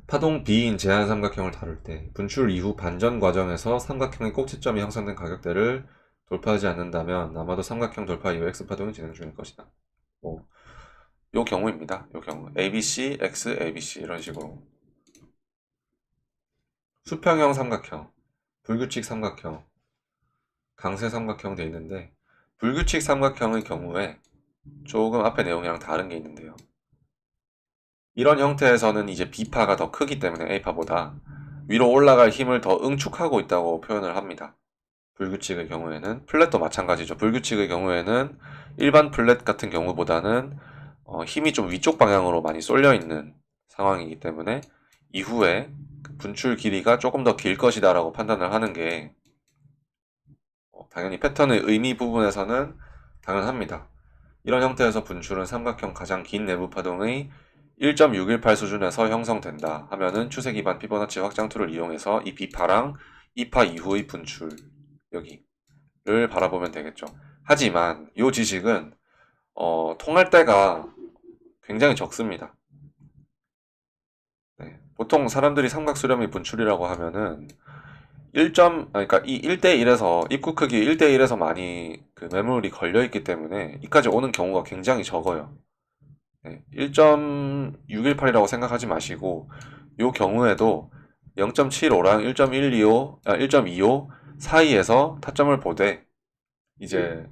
파동 B인 제한 삼각형을 다룰 때 분출 이후 반전 과정에서 삼각형의 꼭지점이 형성된 가격대를 돌파하지 않는다면 아마도 삼각형 돌파 이후 X파동이 진행 중일 것이다. 뭐, 요 경우입니다. 요 경우. ABC, X, ABC 이런 식으로. 수평형 삼각형, 불규칙 삼각형, 강세 삼각형 돼 있는데, 불규칙 삼각형의 경우에 조금 앞에 내용이랑 다른 게 있는데요. 이런 형태에서는 이제 B파가 더 크기 때문에 A파보다 위로 올라갈 힘을 더 응축하고 있다고 표현을 합니다. 불규칙의 경우에는 플랫도 마찬가지죠. 불규칙의 경우에는 일반 플랫 같은 경우보다는 힘이 좀 위쪽 방향으로 많이 쏠려 있는 상황이기 때문에 이후에 분출 길이가 조금 더 길 것이다 라고 판단을 하는 게 당연히 패턴의 의미 부분에서는 당연합니다. 이런 형태에서 분출은 삼각형 가장 긴 내부 파동의 1.618 수준에서 형성된다 하면은 추세 기반 피보나치 확장 툴을 이용해서 이 B파랑 2파 이후의 분출 여기를 바라보면 되겠죠. 하지만 이 지식은 통할 때가 굉장히 적습니다. 네, 보통 사람들이 삼각수렴이 분출이라고 하면은 그러니까 이 1대1에서 입구 크기 1대1에서 많이 그 매물이 걸려 있기 때문에 이까지 오는 경우가 굉장히 적어요. 네, 1.618이라고 생각하지 마시고 이 경우에도 0.75랑 1.25 사이에서 타점을 보되 이제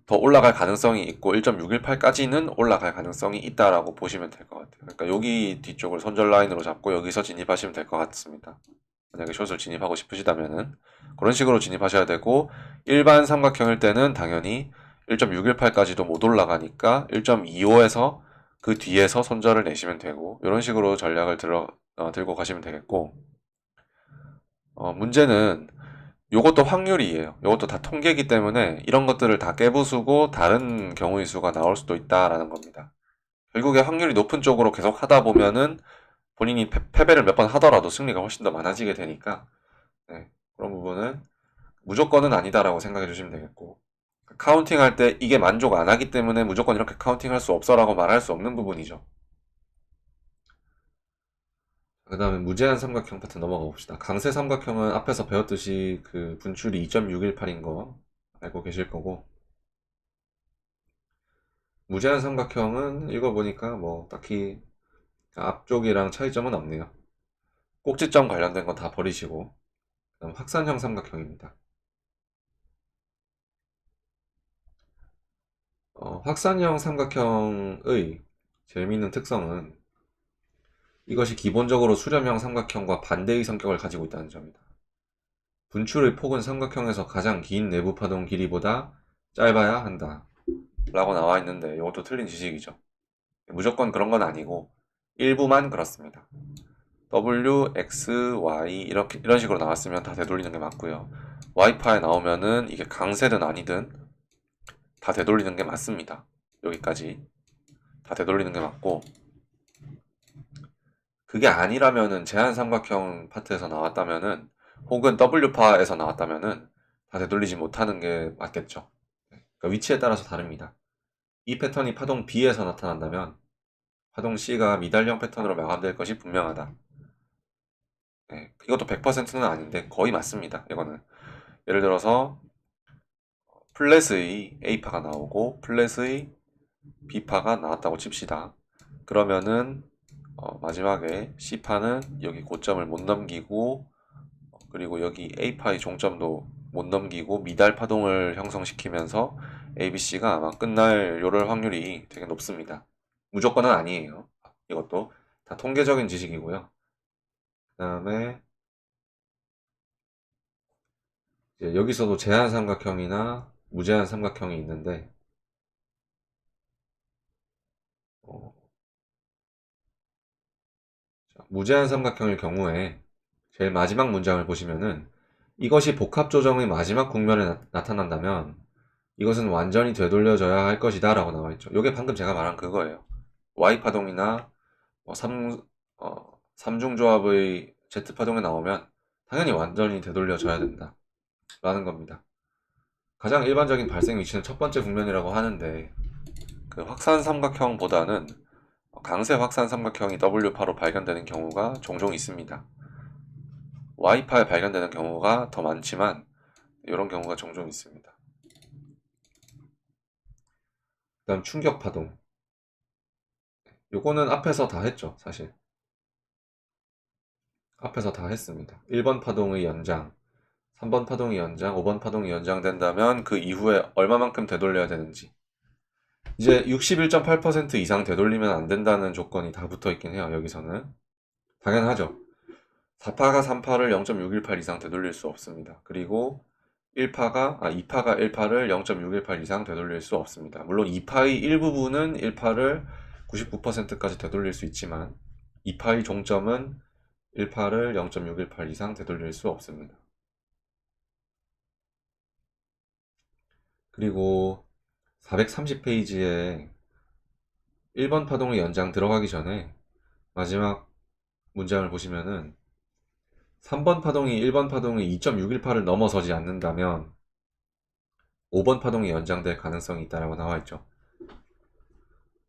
더 올라갈 가능성이 있고 1.618까지는 올라갈 가능성이 있다라고 보시면 될 것 같아요. 그러니까 여기 뒤쪽을 손절 라인으로 잡고 여기서 진입하시면 될 것 같습니다. 만약에 숏을 진입하고 싶으시다면은 그런 식으로 진입하셔야 되고 일반 삼각형일 때는 당연히 1.618까지도 못 올라가니까 1.25에서 그 뒤에서 손절을 내시면 되고 이런 식으로 전략을 들고 가시면 되겠고 문제는 요것도 확률이에요. 요것도 다 통계이기 때문에 이런 것들을 다 깨부수고 다른 경우의 수가 나올 수도 있다라는 겁니다. 결국에 확률이 높은 쪽으로 계속 하다 보면은 본인이 패배를 몇 번 하더라도 승리가 훨씬 더 많아지게 되니까 네, 그런 부분은 무조건은 아니다라고 생각해 주시면 되겠고 카운팅 할 때 이게 만족 안 하기 때문에 무조건 이렇게 카운팅 할 수 없어라고 말할 수 없는 부분이죠. 그 다음에 무제한 삼각형 파트 넘어가 봅시다. 강세 삼각형은 앞에서 배웠듯이 그 분출이 2.618인 거 알고 계실 거고 무제한 삼각형은 읽어보니까 뭐 딱히 앞쪽이랑 차이점은 없네요. 꼭지점 관련된 거 다 버리시고 그다음 확산형 삼각형입니다. 확산형 삼각형의 재미있는 특성은 이것이 기본적으로 수렴형 삼각형과 반대의 성격을 가지고 있다는 점이다. 분출의 폭은 삼각형에서 가장 긴 내부 파동 길이보다 짧아야 한다. 라고 나와 있는데 이것도 틀린 지식이죠. 무조건 그런 건 아니고 일부만 그렇습니다. W, X, Y 이런 식으로 나왔으면 다 되돌리는 게 맞고요. Y파에 나오면은 이게 강세든 아니든 다 되돌리는 게 맞습니다. 여기까지 다 되돌리는 게 맞고 그게 아니라면은 제한 삼각형 파트에서 나왔다면은 혹은 W파에서 나왔다면은 다 되돌리지 못하는 게 맞겠죠. 그러니까 위치에 따라서 다릅니다. 이 패턴이 파동 B에서 나타난다면 파동 C가 미달형 패턴으로 마감될 것이 분명하다. 네, 이것도 100%는 아닌데 거의 맞습니다. 이거는 예를 들어서 플랫의 A파가 나오고 플랫의 B파가 나왔다고 칩시다. 그러면은 마지막에 C파는 여기 고점을 못 넘기고 그리고 여기 A파의 종점도 못 넘기고 미달 파동을 형성시키면서 ABC가 아마 끝날 요럴 확률이 되게 높습니다. 무조건은 아니에요. 이것도 다 통계적인 지식이고요. 그 다음에 여기서도 제한 삼각형이나 무제한 삼각형이 있는데 어, 무제한 삼각형일 경우에 제일 마지막 문장을 보시면은 이것이 복합 조정의 마지막 국면에 나타난다면 이것은 완전히 되돌려져야 할 것이다 라고 나와 있죠. 이게 방금 제가 말한 그거예요. Y파동이나 뭐 삼중조합의 Z파동에 나오면 당연히 완전히 되돌려져야 된다 라는 겁니다. 가장 일반적인 발생 위치는 첫 번째 국면이라고 하는데 그 확산 삼각형보다는 강세 확산 삼각형이 W파로 발견되는 경우가 종종 있습니다. Y파에 발견되는 경우가 더 많지만 이런 경우가 종종 있습니다. 그 다음 충격파동. 요거는 앞에서 다 했죠, 사실. 앞에서 다 했습니다. 1번 파동의 연장, 3번 파동의 연장, 5번 파동이 연장된다면 그 이후에 얼마만큼 되돌려야 되는지. 이제 61.8% 이상 되돌리면 안 된다는 조건이 다 붙어 있긴 해요, 여기서는. 당연하죠. 4파가 3파를 0.618 이상 되돌릴 수 없습니다. 그리고 2파가 1파를 0.618 이상 되돌릴 수 없습니다. 물론 2파의 일부분은 1파를 99%까지 되돌릴 수 있지만 2파의 종점은 1파를 0.618 이상 되돌릴 수 없습니다. 그리고 430페이지에 1번 파동의 연장 들어가기 전에 마지막 문장을 보시면은 3번 파동이 1번 파동의 2.618을 넘어서지 않는다면 5번 파동이 연장될 가능성이 있다고 나와 있죠.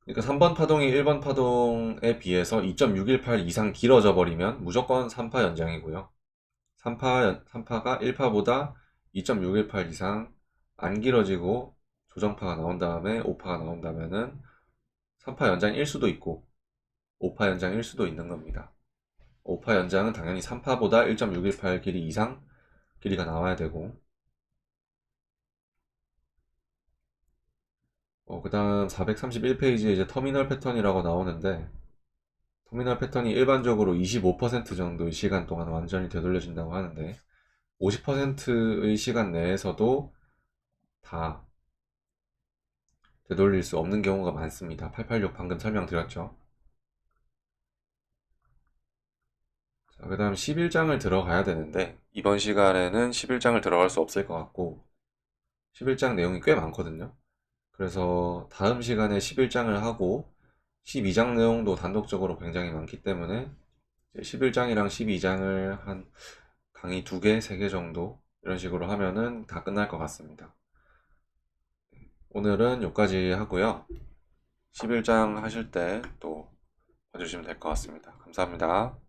그러니까 3번 파동이 1번 파동에 비해서 2.618 이상 길어져 버리면 무조건 3파 연장이고요. 3파가 1파보다 2.618 이상 안 길어지고 조정파가 나온 다음에 5파가 나온다면은 3파 연장일 수도 있고 5파 연장일 수도 있는 겁니다. 5파 연장은 당연히 3파보다 1.618 길이 이상 길이가 나와야 되고, 그 다음 431페이지에 이제 터미널 패턴이라고 나오는데, 터미널 패턴이 일반적으로 25% 정도의 시간 동안 완전히 되돌려진다고 하는데, 50%의 시간 내에서도 다 되돌릴 수 없는 경우가 많습니다. 886 방금 설명드렸죠. 자, 그 다음 11장을 들어가야 되는데, 이번 시간에는 11장을 들어갈 수 없을 것 같고, 11장 내용이 꽤 많거든요. 그래서 다음 시간에 11장을 하고 12장 내용도 단독적으로 굉장히 많기 때문에 11장이랑 12장을 한 강의 2개, 3개 정도 이런 식으로 하면은 다 끝날 것 같습니다. 오늘은 여기까지 하고요. 11장 하실 때 또 봐주시면 될 것 같습니다. 감사합니다.